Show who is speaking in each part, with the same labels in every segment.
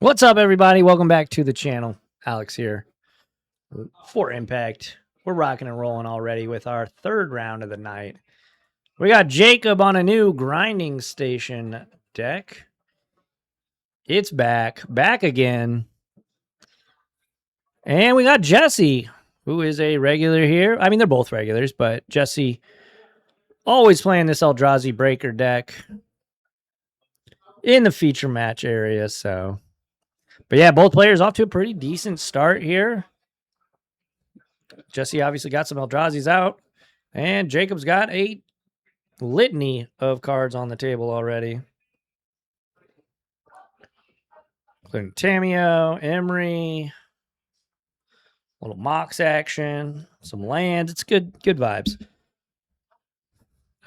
Speaker 1: What's up, everybody? Welcome back to the channel. Alex here for Impact. We're rocking and rolling already with our third round of the night. We got Jacob on a new grinding station deck. It's back again. And we got Jesse, who is a regular here. I mean, they're both regulars, but Jesse always playing this Eldrazi breaker deck in the feature match area. But yeah, both players off to a pretty decent start here. Jesse obviously got some Eldrazi's out, and Jacob's got a litany of cards on the table already. Including Tameo, Emery, a little Mox action, some lands. It's good vibes.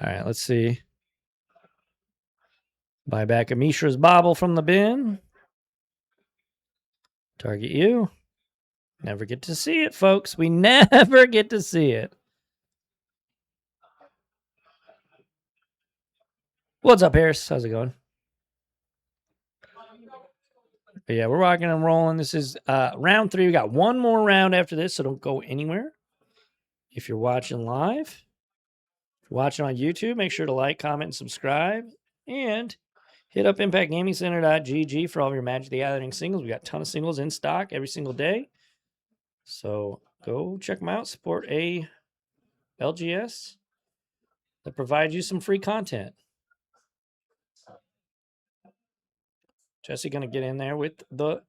Speaker 1: All right, let's see. Buy back a Mishra's Bauble from the bin. Target you. Never get to see it, folks. We never get to see it. What's up, Harris? How's it going? But yeah, we're rocking and rolling. This is round 3. We got one more round after this, so don't go anywhere. If you're watching live, if you're watching on YouTube, make sure to like, comment, and subscribe. And hit up impactgamingcenter.gg for all of your Magic the Gathering singles. We got a ton of singles in stock every single day. So go check them out. Support a LGS that provides you some free content. Jesse going to get in there with the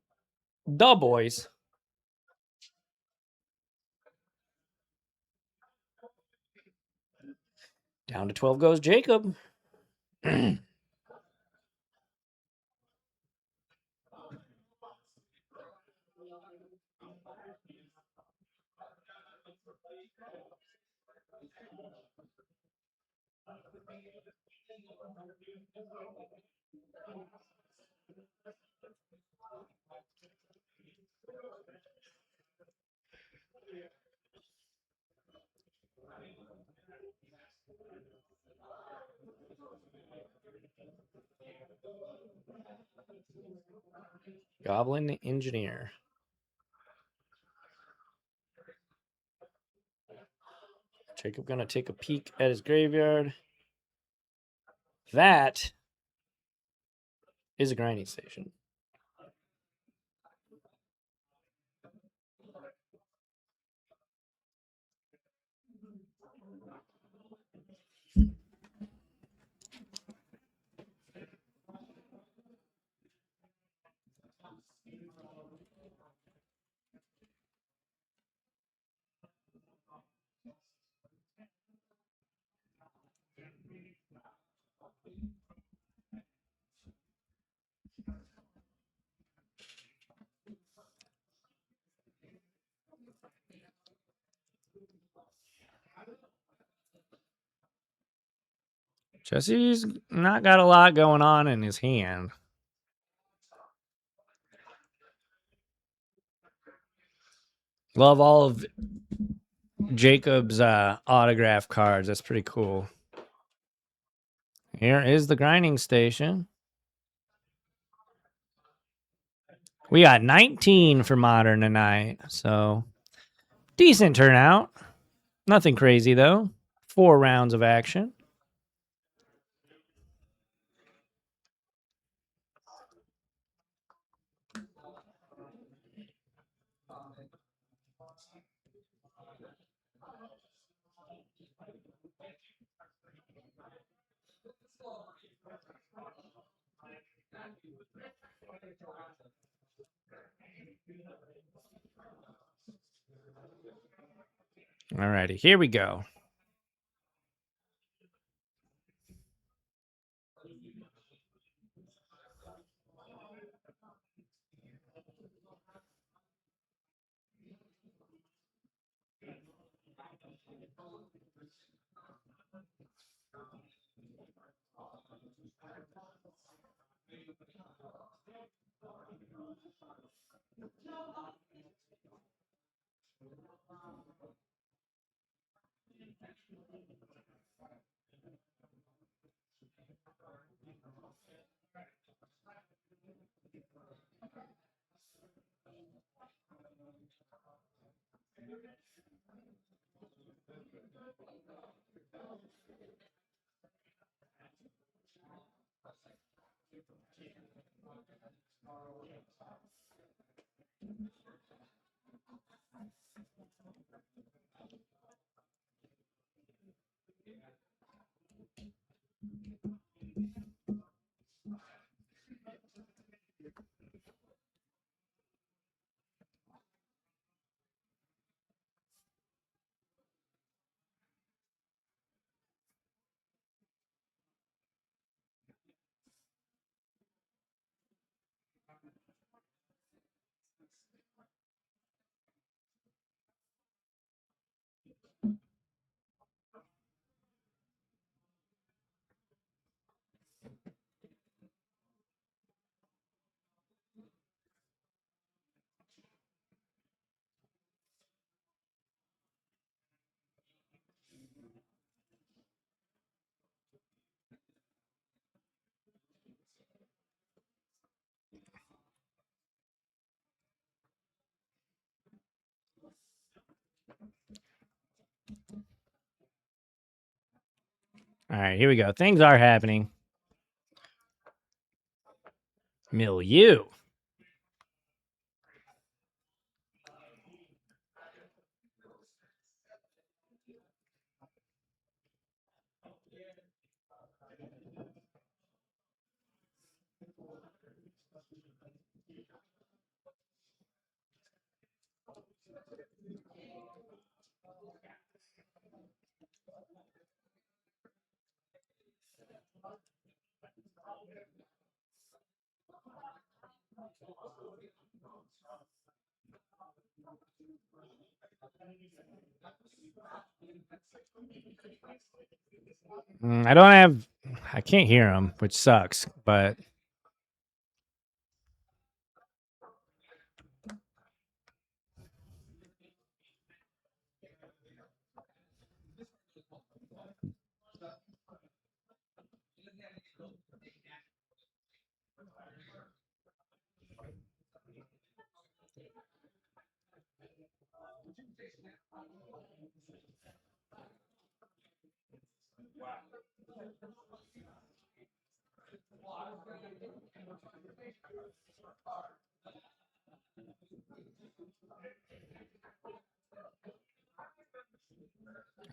Speaker 1: boys. Down to 12 goes Jacob. Goblin Engineer. Jacob going to take a peek at his graveyard. That is a grinding station. Jesse's not got a lot going on in his hand. Love all of Jacob's autograph cards. That's pretty cool. Here is the grinding station. We got 19 for Modern tonight, so decent turnout. Nothing crazy, though. 4 rounds of action. All righty, here we go. All right, here we go. Things are happening. Milieu. I don't have. I can't hear him, which sucks. But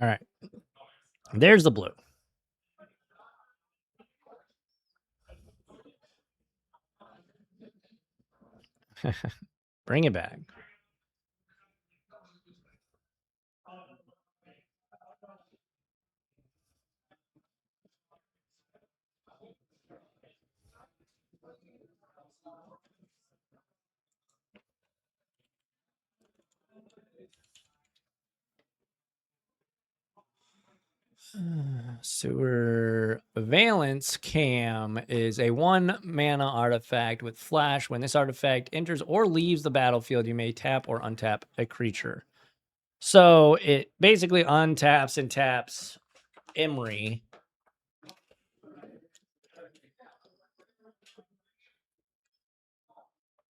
Speaker 1: all right, there's the blue. Bring it back. Sewer Valence Cam is a 1 mana artifact with flash. When this artifact enters or leaves the battlefield, you may tap or untap a creature. So it basically untaps and taps Emery.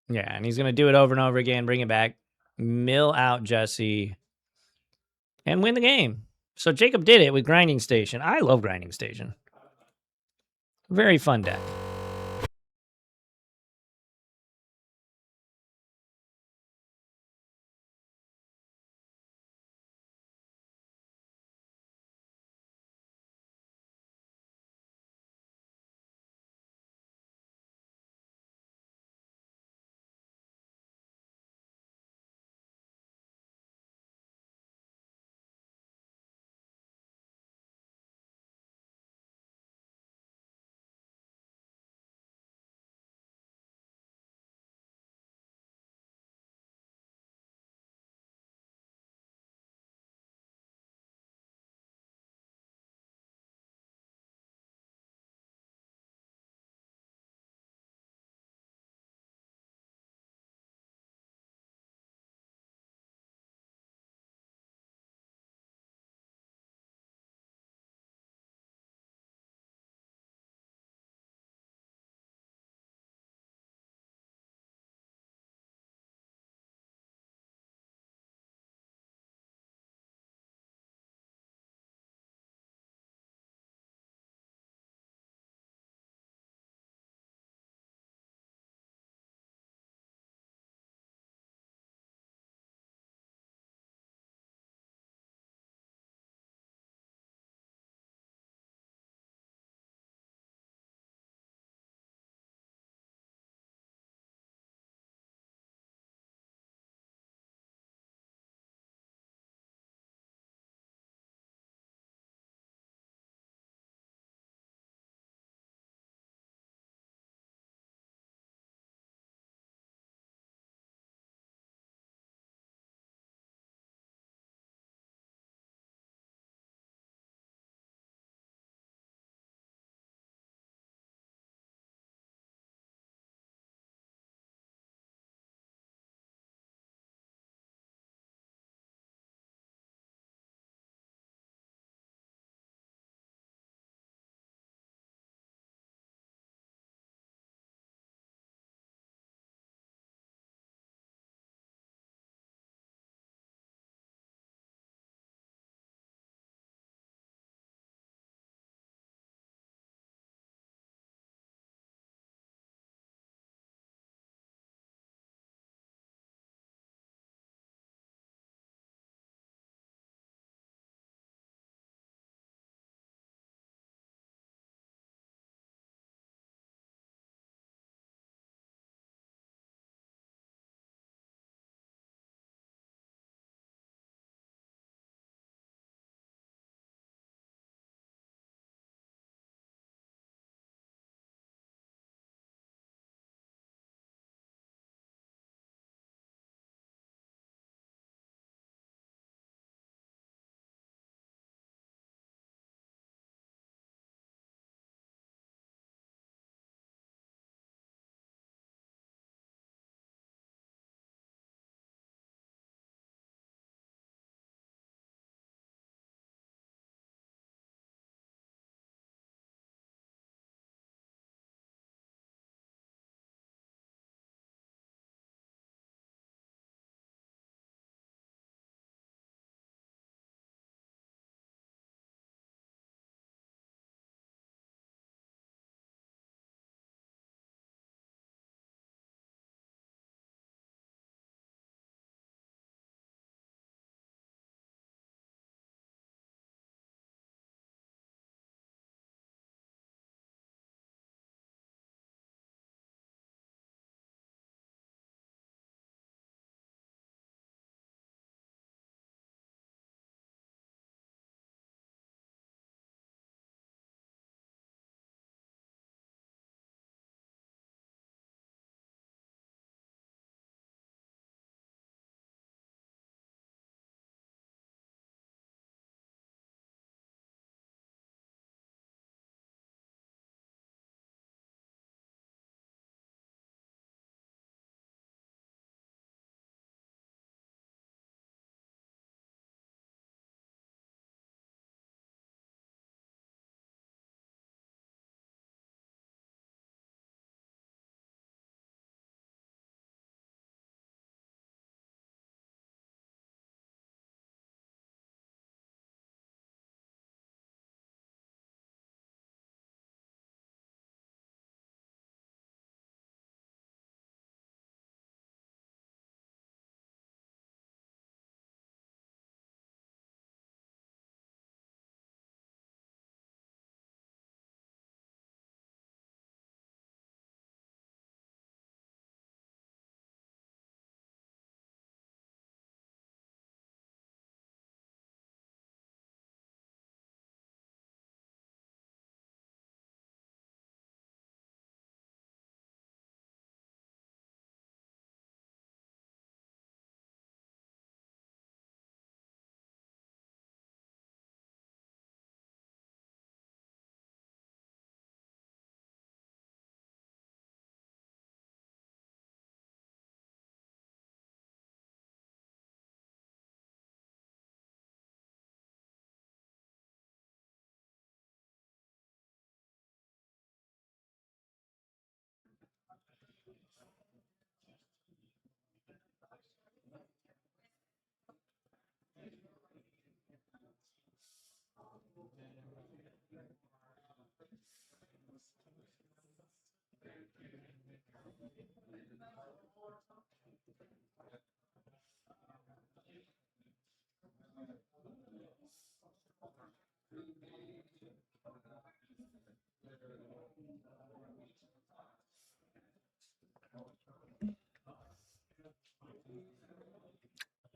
Speaker 1: Yeah, and he's going to do it over and over again, bring it back, mill out Jesse, and win the game. So Jacob did it with Grinding Station. I love Grinding Station. Very fun deck.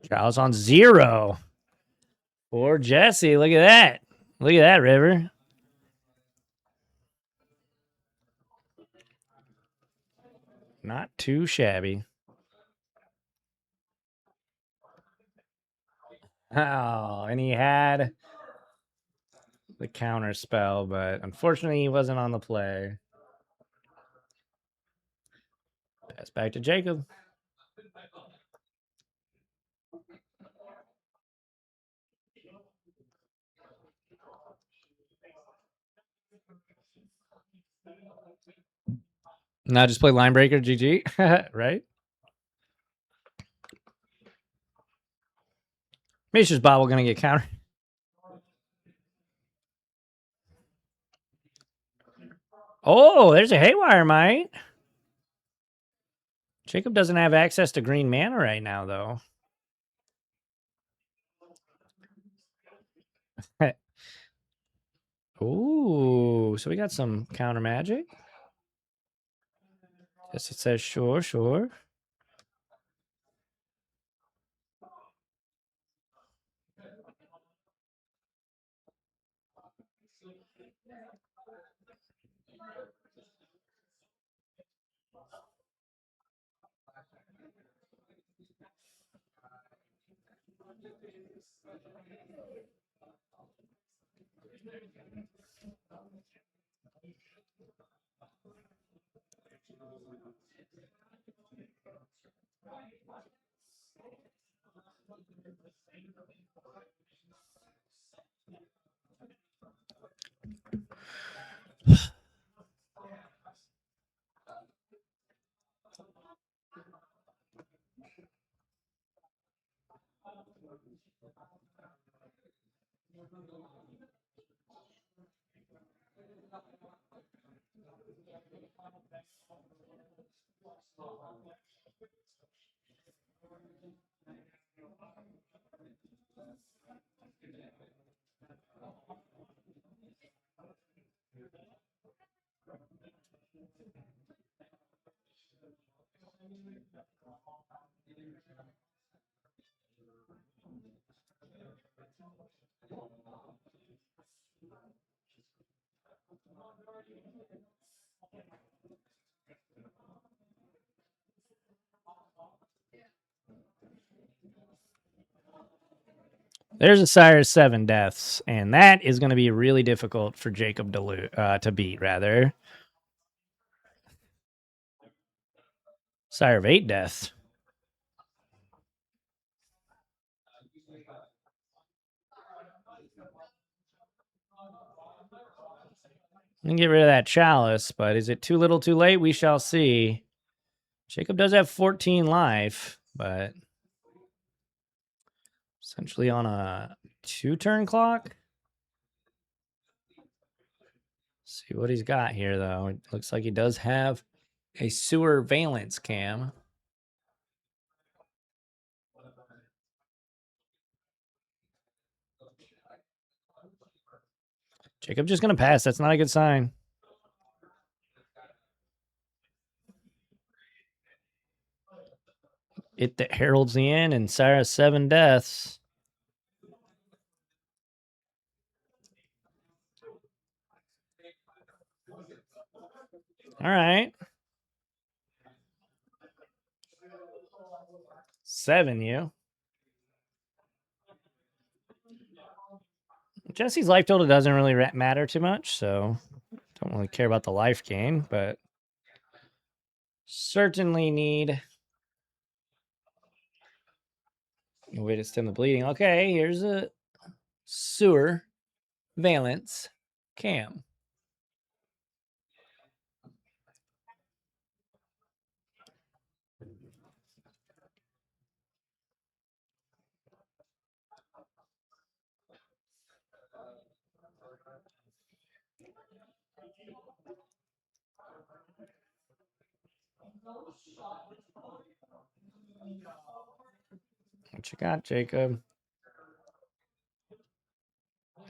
Speaker 1: Chalice on 0. For Jesse. Look at that. Look at that, River. Not too shabby. Oh, and he had the counter spell, but unfortunately he wasn't on the play. Pass back to Jacob. Now just play line breaker, GG, right? Mishra's Bobble gonna get counter. Oh, there's a Haywire Mite. Jacob doesn't have access to green mana right now, though. Ooh, so we got some counter magic. Yes, it says sure, sure. There's a Sire 7 deaths, and that is going to be really difficult for Jacob to beat, rather. Sire of 8 deaths. We can get rid of that Chalice, but is it too little too late? We shall see. Jacob does have 14 life, but essentially on a 2-turn clock. See what he's got here, though. It looks like he does have a Sewer Valence cam. Jacob just going to pass. That's not a good sign. It that heralds the end, and Sire 7 deaths. All right. 7 you. Jesse's life total doesn't really matter too much, so don't really care about the life gain, but certainly need a way to stem the bleeding. Okay, here's a Sewer Valence cam. What you got, Jacob?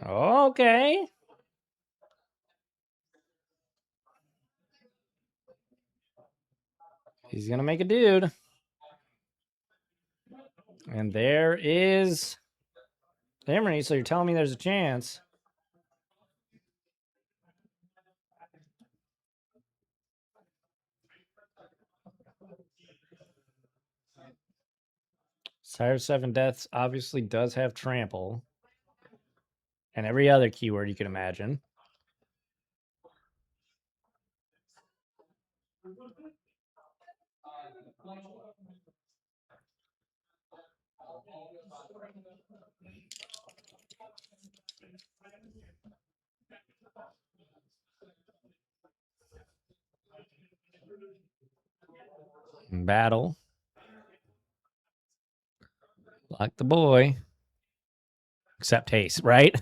Speaker 1: Okay. He's going to make a dude. And there is Emery, so you're telling me there's a chance. Sire 7 Deaths obviously does have trample. And every other keyword you can imagine. Battle. Like the boy. Except haste, right?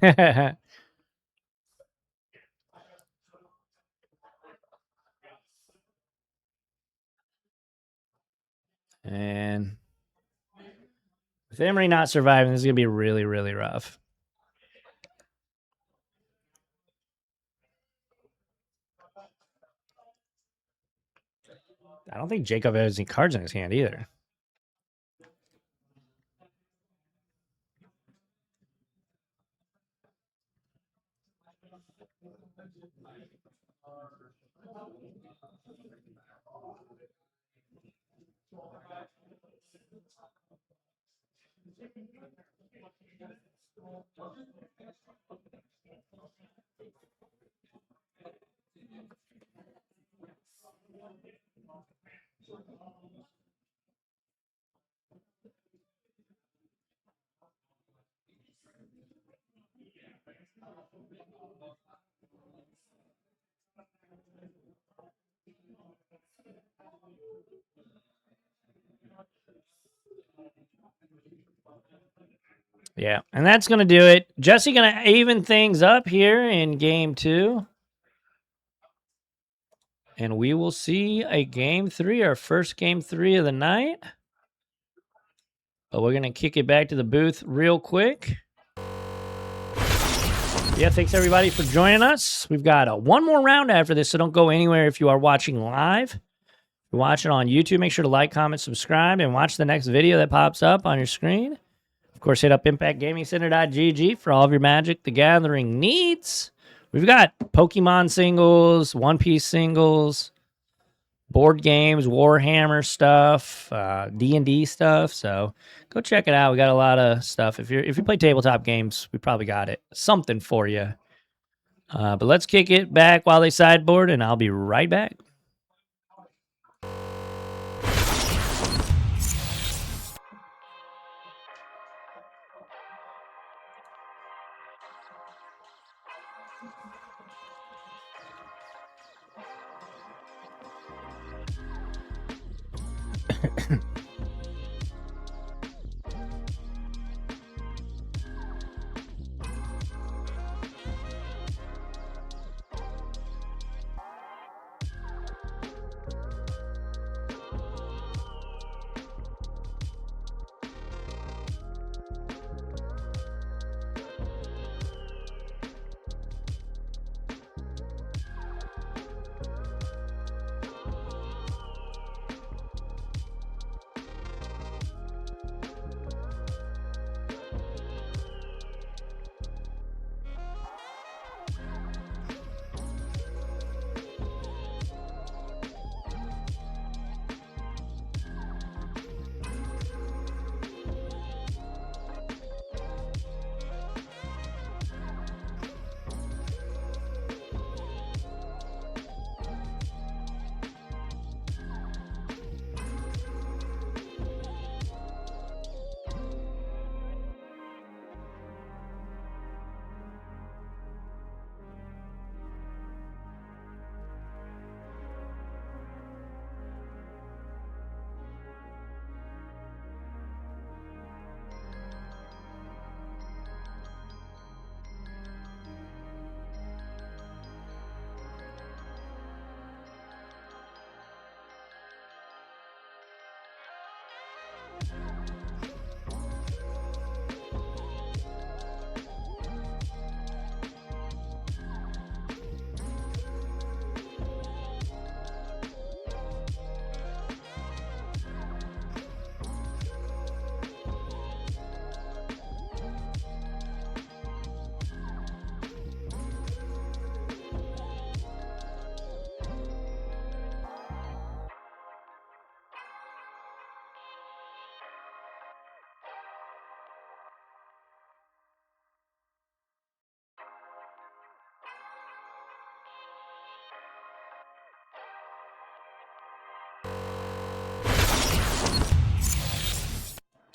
Speaker 1: And with Emery not surviving, this is going to be really, really rough. I don't think Jacob has any cards in his hand either. Yeah, and that's going to do it. Jesse going to even things up here in game 2. And we will see a game 3, our first game 3 of the night. But we're going to kick it back to the booth real quick. Yeah, thanks everybody for joining us. We've got one more round after this, so don't go anywhere if you are watching live. If you're watching on YouTube, make sure to like, comment, subscribe, and watch the next video that pops up on your screen. Of course, hit up ImpactGamingCenter.gg for all of your Magic the Gathering needs. We've got Pokemon singles, One Piece singles, board games, Warhammer stuff, D&D stuff. So go check it out. We got a lot of stuff. If you play tabletop games, we probably got something for you. But let's kick it back while they sideboard, and I'll be right back.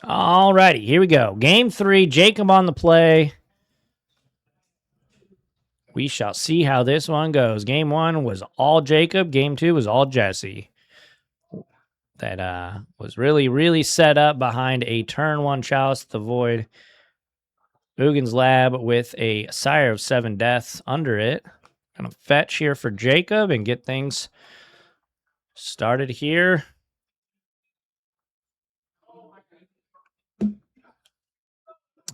Speaker 1: All righty, here we go. Game 3, Jacob on the play. We shall see how this one goes. Game 1 was all Jacob. Game 2 was all Jesse. That was really, really set up behind a turn 1 Chalice the Void. Ugin's Lab with a Sire of 7 Deaths under it. Gonna fetch here for Jacob and get things started here.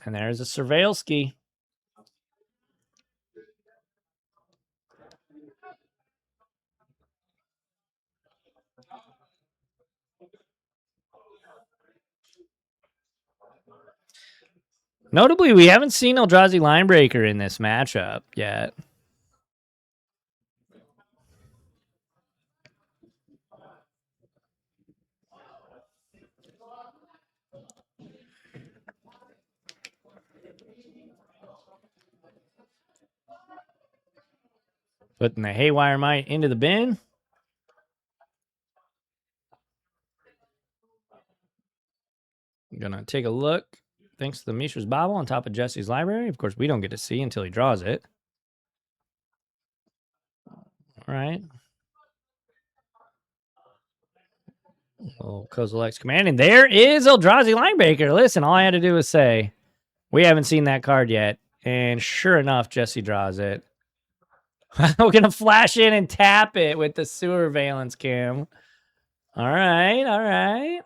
Speaker 1: And there's a Surveilski. Notably, we haven't seen Eldrazi Linebreaker in this matchup yet. Putting the Haywire Might into the bin. I'm going to take a look. Thanks to the Mishra's Bobble on top of Jesse's library. Of course, we don't get to see until he draws it. All right. Little Kozilek's Command. And there is Eldrazi Linebreaker. Listen, all I had to do was say, we haven't seen that card yet. And sure enough, Jesse draws it. We're going to flash in and tap it with the Sewer Valence Cam. All right, all right.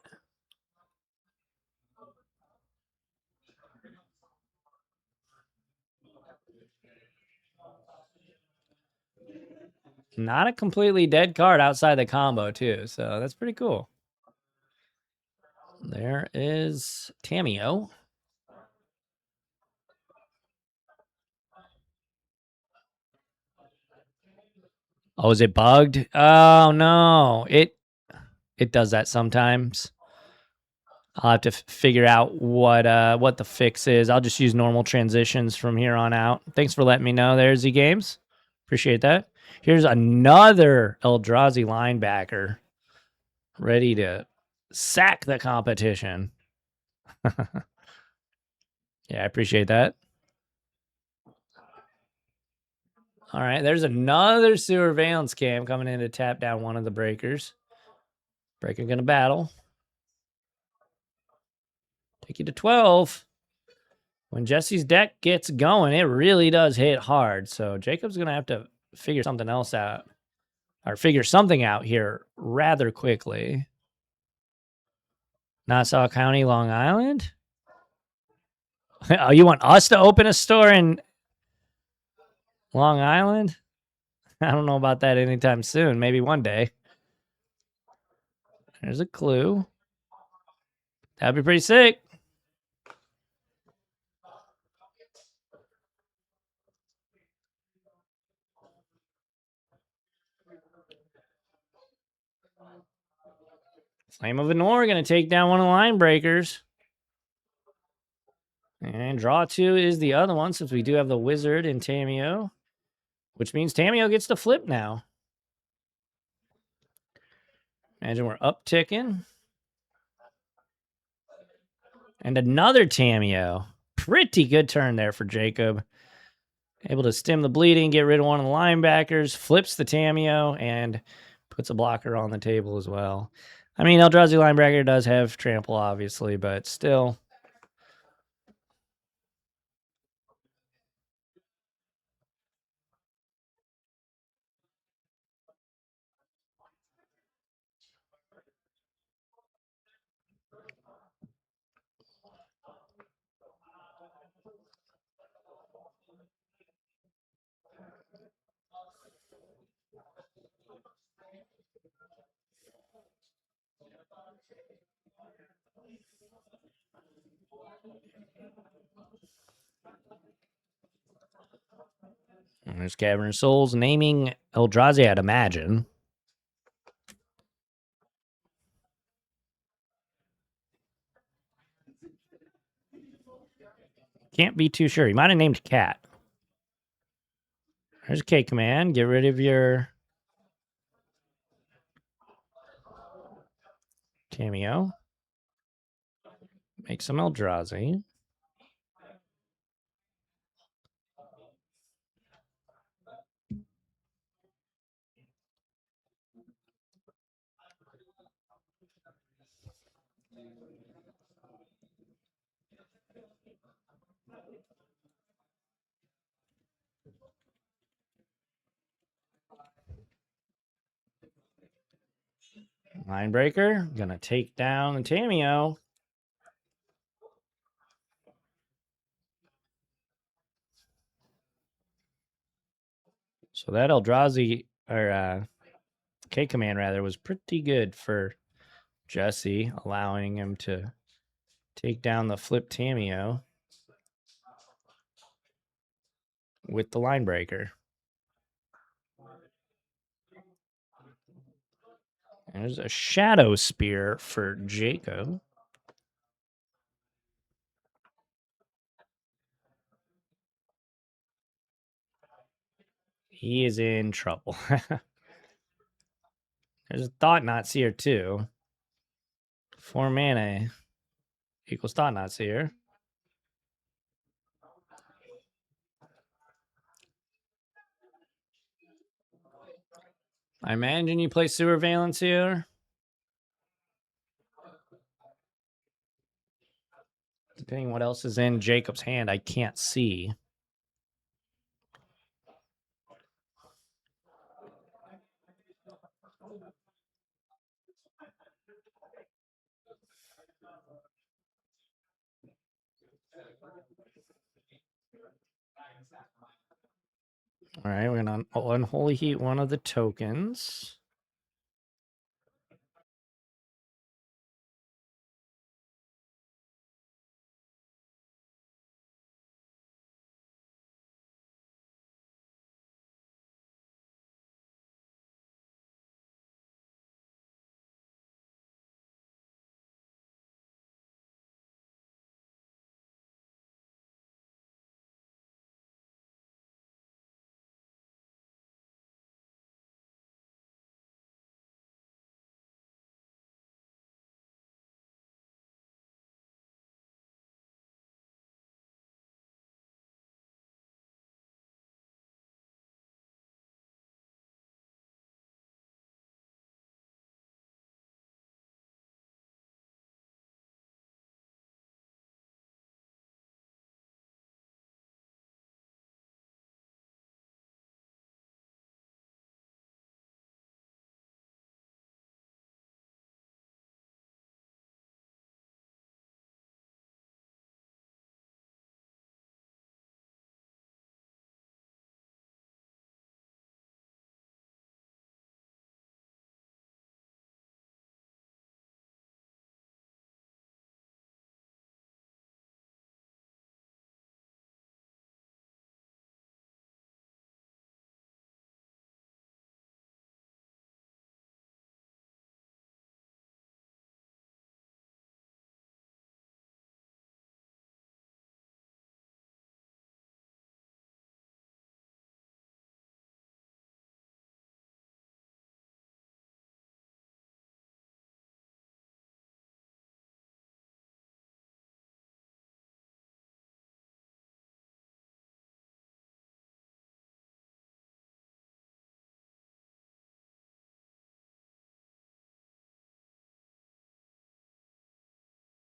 Speaker 1: Not a completely dead card outside the combo, too. So that's pretty cool. There is Tamiyo. Oh, is it bugged? Oh, no. It does that sometimes. I'll have to figure out what the fix is. I'll just use normal transitions from here on out. Thanks for letting me know there, Z Games. Appreciate that. Here's another Eldrazi linebacker ready to sack the competition. Yeah, I appreciate that. All right, there's another Sewer Valence Cam coming in to tap down one of the breakers. Breaker gonna battle. Take you to 12. When Jesse's deck gets going, it really does hit hard. So Jacob's gonna have to figure something else out. Or figure something out here rather quickly. Nassau County, Long Island? Oh, you want us to open a store in Long Island? I don't know about that anytime soon. Maybe one day. There's a clue. That'd be pretty sick. Flame of Anor going to take down one of the line breakers. And draw 2 is the other one, since we do have the Wizard in Tamiyo. Which means Tamiyo gets to flip now. Imagine we're upticking. And another Tamiyo. Pretty good turn there for Jacob. Able to stem the bleeding, get rid of one of the linebackers, flips the Tamiyo, and puts a blocker on the table as well. I mean, Eldrazi linebacker does have trample, obviously, but still. And there's Cavern of Souls naming Eldrazi, I'd imagine. Can't be too sure. He might have named Cat. There's K command. Get rid of your Tamiyo. Make some Eldrazi. Linebreaker. Gonna take down the Tameo. So that Eldrazi, or K command rather, was pretty good for Jesse, allowing him to take down the flip Tameo with the Linebreaker. There's a Shadow Spear for Jacob. He is in trouble. There's a Thought Knot Seer too. 4 mana equals Thought Knot Seer. I imagine you play Sewer Valence here. Depending what else is in Jacob's hand, I can't see. All right, we're going to Unholy Heat one of the tokens.